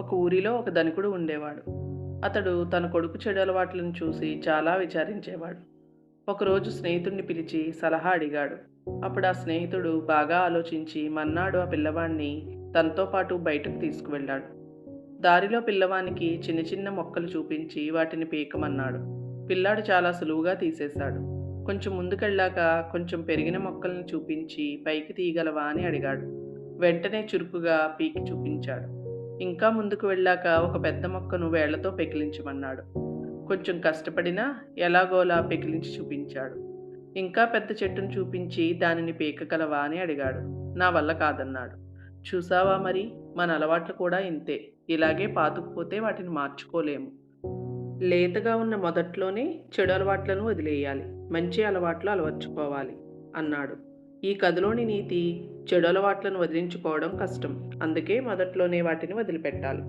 ఒక ఊరిలో ఒక ధనికుడు ఉండేవాడు. అతడు తన కొడుకు చెడు అలవాట్లను చూసి చాలా విచారించేవాడు. ఒకరోజు స్నేహితుడిని పిలిచి సలహా అడిగాడు. అప్పుడు ఆ స్నేహితుడు బాగా ఆలోచించి మన్నాడు ఆ పిల్లవాడిని తనతో పాటు బయటకు తీసుకువెళ్ళాడు. దారిలో పిల్లవానికి చిన్న చిన్న మొక్కలు చూపించి వాటిని పీకమన్నాడు. పిల్లాడు చాలా సులువుగా తీసేశాడు. కొంచెం ముందుకెళ్ళాక కొంచెం పెరిగిన మొక్కల్ని చూపించి పైకి తీయగలవా అని అడిగాడు. వెంటనే చురుకుగా పీకి చూపించాడు. ఇంకా ముందుకు వెళ్ళాక ఒక పెద్ద మొక్కను వేళ్లతో పెకిలించమన్నాడు. కొంచెం కష్టపడినా ఎలాగోలా పెకిలించి చూపించాడు. ఇంకా పెద్ద చెట్టును చూపించి దానిని పీకగలవా అని అడిగాడు. నా వల్ల కాదన్నాడు. చూసావా మరి, మన అలవాట్లు కూడా ఇంతే. ఇలాగే పాతుకుపోతే వాటిని మార్చుకోలేము. లేతగా ఉన్న మొదట్లోనే చెడు అలవాట్లను వదిలేయాలి. మంచి అలవాట్లు అలవర్చుకోవాలి అన్నాడు. ఈ కథలోని నీతి, చెడు అలవాట్లను వదిలించుకోవడం కష్టం. అందుకే మొదట్లోనే వాటిని వదిలిపెట్టాలి.